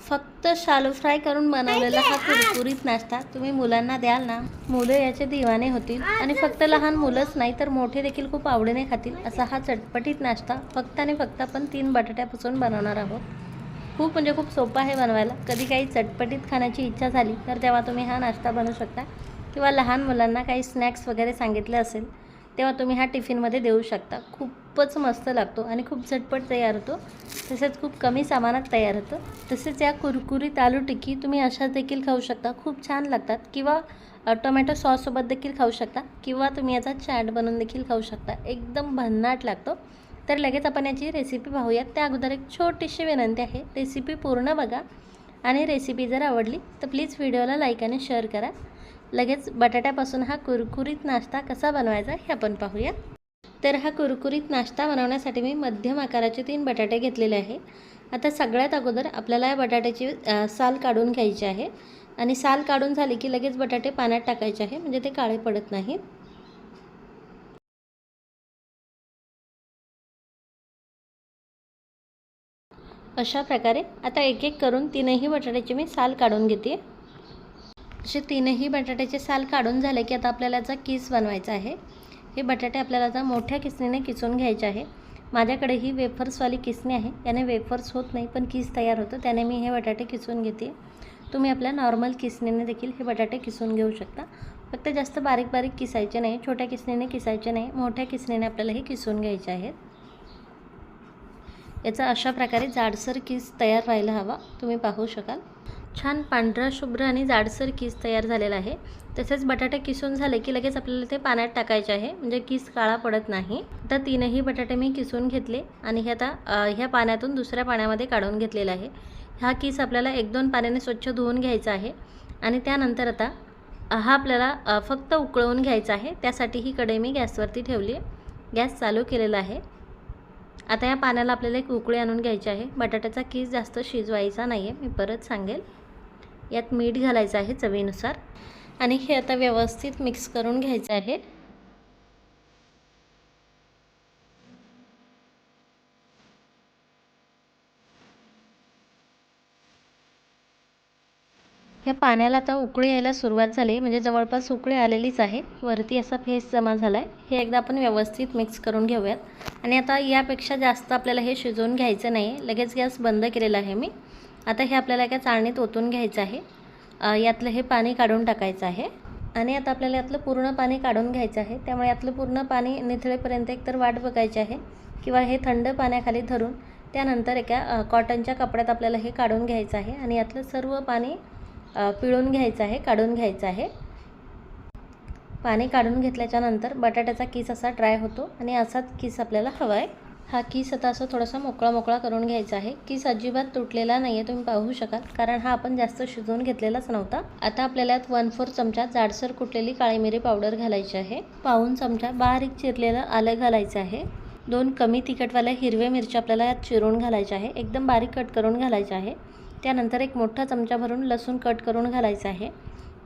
फक्त shallow fry करून बनवलेला हा कुरकुरीत नाश्ता तुम्ही मुलांना द्याल ना, मुलं याचे दिवाने होतील आणि फक्त लहान मुलंच नाही तर मोठे देखील खूप आवडीने खातील असा हा चटपटीत नाश्ता फक्त आणि फक्त आपण 3 बटाट्यापासून बनवणार आहोत. खूप म्हणजे खूप सोपा आहे बनवायला. कधी काही चटपटीत खाण्याची इच्छा झाली तर तेव्हा तुम्ही हा नाश्ता बनवू शकता किंवा लहान मुलांना काही स्नॅक्स वगैरे सांगितले असेल तेव्हा तुम्ही हा टिफिनमध्ये देऊ शकता. खूपच मस्त लागतो आणि खूप झटपट तयार होतो, तसेच खूप कमी सामानात तयार होतं. तसेच या कुरकुरीत आलू टिक्की तुम्ही अशाच देखील खाऊ शकता, खूप छान लागतात. किंवा टोमॅटो सॉससोबत देखील खाऊ शकता किंवा तुम्ही याचा चाट बनवून देखील खाऊ शकता. एकदम भन्नाट लागतो. तर लगेच आपण याची रेसिपी पाहूयात. त्या अगोदर एक छोटीशी विनंती आहे, रेसिपी पूर्ण बघा आणि रेसिपी जर आवडली तर प्लीज व्हिडिओला लाईक आणि शेअर करा. लगेच बटाट्यापासून हा कुरकुरीत नाश्ता कसा बनवायचा हे आपण पाहूया. तर हा कुरकुरीत नाश्ता बनवण्यासाठी मी मध्यम आकाराचे 3 बटाटे घेतलेले आहे. आता सगळ्यात अगोदर आपल्याला या बटाट्याची साल काढून घ्यायची आहे आणि साल काढून झाली की लगेच बटाटे पाण्यात टाकायचे आहे, म्हणजे ते काळे पडत नाहीत. अशा प्रकारे आता एक एक करून 3ही बटाट्याची मी साल काढून घेते. असे 3ही बटाट्याचे साल काढून झाले की आता आपल्याला याचा किस बनवायचा आहे. हे बटाटे आपल्याला आता मोठ्या किसणीने किसून घ्यायचे आहे. माझ्याकडे ही वेफर्सवाली किसणी आहे, याने वेफर्स होत नाही पण किस तयार होतं, त्याने मी हे बटाटे किसून घेते. तुम्ही आपल्या नॉर्मल किसणीने देखील हे बटाटे किसून घेऊ शकता. फक्त जास्त बारीक बारीक किसायचे नाही, छोट्या किसणीने किसायचे नाही, मोठ्या किसणीने आपल्याला हे किसून घ्यायचे आहेत. याचा अशा प्रकारे जाडसर किस तयार व्हायला हवा, तुम्ही पाहू शकाल. छान पांढरा शुभ्र आणि जाडसर किस तयार झालेला आहे. तसेच बटाटे किसून झाले की लगेच आपल्याला ते पाण्यात टाकायचे आहे, म्हणजे किस काळा पडत नाही. आता 3ही बटाटे मी किसून घेतले आणि हे आता ह्या पाण्यातून दुसऱ्या पाण्यामध्ये काढून घेतलेला आहे. हा किस आपल्याला 1-2 पाण्याने स्वच्छ धुवून घ्यायचा आहे आणि त्यानंतर आता हा आपल्याला फक्त उकळवून घ्यायचा आहे. त्यासाठी ही कढई मी गॅसवरती ठेवली आहे, गॅस चालू केलेला आहे. आता या पाण्याला आपल्याला एक उकळी आणून घ्यायची आहे. बटाट्याचा किस जास्त शिजवायचा नाही आहे, मी परत सांगेल. यात मीठ घालायचं आहे चवीनुसार आणि हे आता व्यवस्थित मिक्स करून घ्यायचं आहे. या पाण्याला आता उकळी यायला सुरुवात झाली, म्हणजे जवळपास उकळी आलेलीच आहे. वरती असा फेस जमा झाला आहे. हे एकदा आपण व्यवस्थित मिक्स करून घेऊयात आणि आता यापेक्षा जास्त आपल्याला हे शिजवून घ्यायचं नाही. लगेच गॅस बंद केलेला आहे मी. आता हे आपल्याला एका चाळणीत ओतून घ्यायचं आहे. यातलं हे पाणी काढून टाकायचं आहे आणि आता आपल्याला यातलं पूर्ण पाणी काढून घ्यायचं आहे. त्यामुळे यातलं पूर्ण पाणी निथळेपर्यंत एकतर वाट बघायची आहे किंवा हे थंड पाण्याखाली धरून त्यानंतर एका कॉटनच्या कपड्यात आपल्याला हे काढून घ्यायचं आहे आणि यातलं सर्व पाणी पिळून घ्यायचं आहे, काढून घ्यायचं आहे. पाणी काढून घेतल्याच्या नंतर बटाट्याचा किस असा ड्राय होतो आणि असाच किस आपल्याला हवा आहे. हा किस आता असं थोडासा मोकळा मोकळा करून घ्यायचा आहे. किस अजिबात तुटलेला नाही आहे, तुम्ही पाहू शकाल, कारण हा आपण जास्त शिजवून घेतलेलाच नव्हता. आता आपल्याला यात 1/4 चमचा जाडसर कुटलेली काळी मिरी पावडर घालायची आहे. पाऊण चमचा बारीक चिरलेलं आलं घालायचं आहे. 2 कमी तिखटवाल्या हिरव्या मिरच्या आपल्याला यात चिरून घालायच्या आहे, एकदम बारीक कट करून घालायच्या आहे. त्यानंतर एक मोठा चमचा भरून लसूण कट करून घालायचं आहे.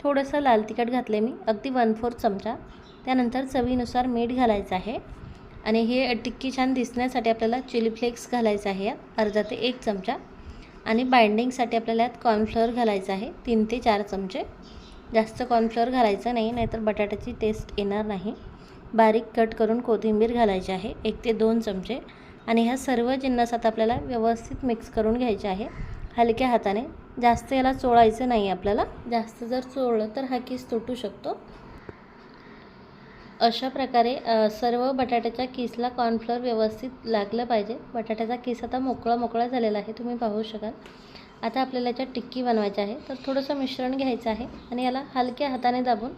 थोडंसं लाल तिखट घातले मी, अगदी 1/4 चमचा. त्यानंतर चवीनुसार मीठ घालायचं आहे आणि हे टिक्की छान दिसण्यासाठी आपल्याला चिली फ्लेक्स घालायचं आहे यात अर्धा ते 1 चमचा आणि बाइंडिंगसाठी आपल्याला यात कॉर्नफ्लोअर घालायचं आहे 3 ते 4 चमचे. जास्त कॉर्नफ्लोअर घालायचं नाही, नाहीतर बटाट्याची टेस्ट येणार नाही. बारीक कट करून कोथिंबीर घालायची आहे 1 ते 2 चमचे आणि ह्या सर्व जिन्नसात आपल्याला व्यवस्थित मिक्स करून घ्यायचे आहे हलक्या हाताने. जास्त याला चोळायचं नाही आपल्याला, जास्त जर चोळलं तर हा किस तुटू शकतो. अशा प्रकारे सर्व बटाट्याच्या किसला कॉर्नफ्लोअर व्यवस्थित लागलं पाहिजे. बटाट्याचा किस आता मोकळा मोकळा झालेला आहे, तुम्ही पाहू शकाल. आता आपल्याला याच्यात टिक्की बनवायची आहे, तर थोडंसं मिश्रण घ्यायचं आहे आणि याला हलक्या हाताने दाबून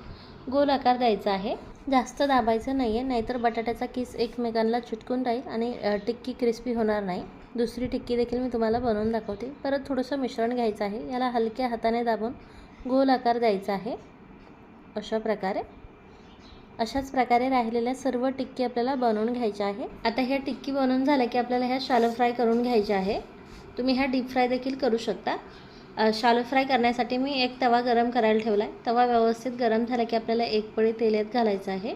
गोल आकार द्यायचा आहे. जास्त दाबायचं नाही आहे, नाहीतर बटाट्याचा किस एकमेकांना चिटकून राहील आणि टिक्की क्रिस्पी होणार नाही. दुसरी टिक्की देखील मी तुम्हाला बनवून दाखवते. परत थोडंसं मिश्रण घ्यायचं आहे, याला हलक्या हाताने दाबून गोल आकार द्यायचा आहे. अशाच प्रकारे राहिलेल्या सर्व टिक्की आपल्याला बनवून घ्यायच्या आहे. आता ह्या टिक्की बनवून झाल्या की आपल्याला ह्या शालो फ्राय करून घ्यायच्या आहे. तुम्ही ह्या डीप फ्राय देखील करू शकता. शालो फ्राय करण्यासाठी मी एक तवा गरम करायला ठेवला आहे. तवा व्यवस्थित गरम झाला की आपल्याला एक पळी तेल यात घालायचं आहे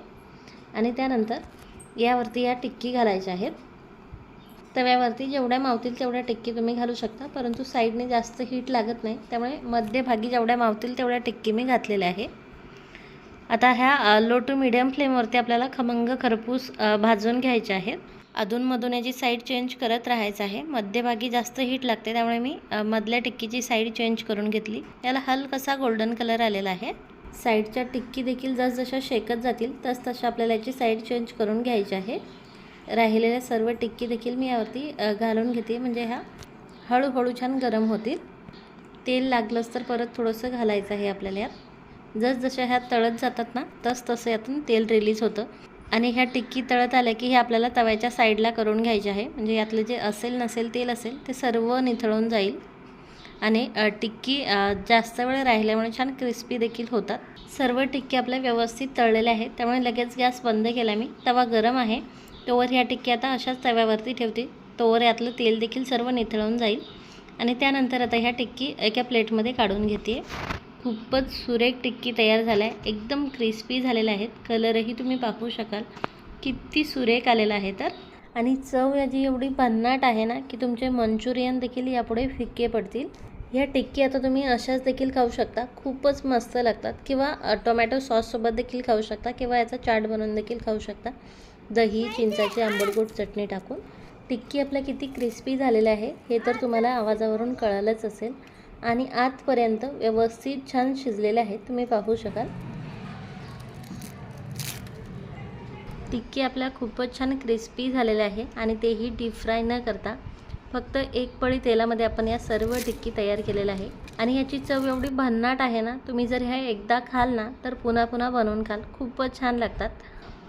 आणि त्यानंतर यावरती या टिक्की घालायच्या आहेत. तव्यावरती जेवढ्या मावतील तेवढ्या टिक्की तुम्ही घालू शकता, परंतु साईडने जास्त हीट लागत नाही, त्यामुळे मध्यभागी जेवढ्या मावतील तेवढ्या टिक्की मी घातलेल्या आहे. आता ह्या लो टू मिडियम फ्लेमवरती आपल्याला खमंग खरपूस भाजून घ्यायचे आहेत. अधूनमधून याची साईड चेंज करत राहायचं आहे. मध्यभागी जास्त हीट लागते, त्यामुळे मी मधल्या टिक्कीची साईड चेंज करून घेतली. याला हलकासा गोल्डन कलर आलेला आहे. साईडच्या टिक्की देखील जसजशा शेकत जातील तसतशा आपल्याला याची साईड चेंज करून घ्यायची आहे. राहिलेल्या सर्व टिक्की देखील मी यावरती घालून घेते, म्हणजे ह्या हळूहळू छान गरम होतील. तेल लागलंच तर परत थोडंसं घालायचं आहे आपल्याला यात. जसजशा ह्या तळत जातात ना तसं यातून तेल रिलीज होतं. आणि ह्या टिक्की तळत आल्या की हे आपल्याला तव्याच्या साईडला करून घ्यायचे आहे, म्हणजे यातलं जे असेल नसेल तेल असेल ते सर्व निथळून जाईल. आणि टिक्की जास्त वेळ राहिल्यामुळे छान क्रिस्पी देखील होतात. सर्व टिक्की आपल्या व्यवस्थित तळलेल्या आहेत, त्यामुळे लगेच गॅस बंद केला मी. तवा गरम आहे तोवर ह्या टिक्की आता अशाच तव्यावरती ठेवते, तोवर यातलं तेल देखील सर्व निथळून जाईल. आणि त्यानंतर आता ह्या टिक्की एका प्लेटमध्ये काढून घेते. खूपच सुरेख टिक्की तयार झाला आहे, एकदम क्रिस्पी झालेल्या आहेत. कलरही तुम्ही पाहू शकाल किती सुरेख आलेला आहे. तर आणि चव याची एवढी भन्नाट आहे ना की तुमचे मंचुरियन देखील यापुढे फिक्के पडतील. ह्या टिक्की आता तुम्ही अशाच देखील खाऊ शकता, खूपच मस्त लागतात. किंवा टोमॅटो सॉससोबत देखील खाऊ शकता, किंवा याचा चाट बनवून देखील खाऊ शकता, दही चिंचाची आंबटगोड चटणी टाकून. टिक्की आपल्या किती क्रिस्पी झालेल्या आहे हे तर तुम्हाला आवाजावरून कळालंच असेल. आणि आतपर्यंत व्यवस्थित छान शिजलेले आहेत, तुम्ही पाहू शकाल. टिक्की आपल्या खूपच छान क्रिस्पी झालेल्या आहे आणि तेही डीप फ्राय न करता फक्त एक पळी तेलामध्ये आपण या सर्व टिक्की तयार केलेल्या आहे. आणि याची चव एवढी भन्नाट आहे ना, तुम्ही जर ह्या एकदा खाल ना तर पुन्हा पुन्हा बनवून खाल, खूपच छान लागतात.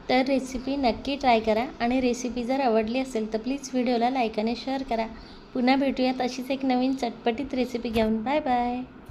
तर रेसिपी नक्की ट्राय करा. आणि रेसिपी जर आवडली असेल तर प्लीज व्हिडिओला लाईक आणि शेअर करा. पुन्हा भेटूयात अशीच एक नवीन चटपटीत रेसिपी घेऊन. Bye bye.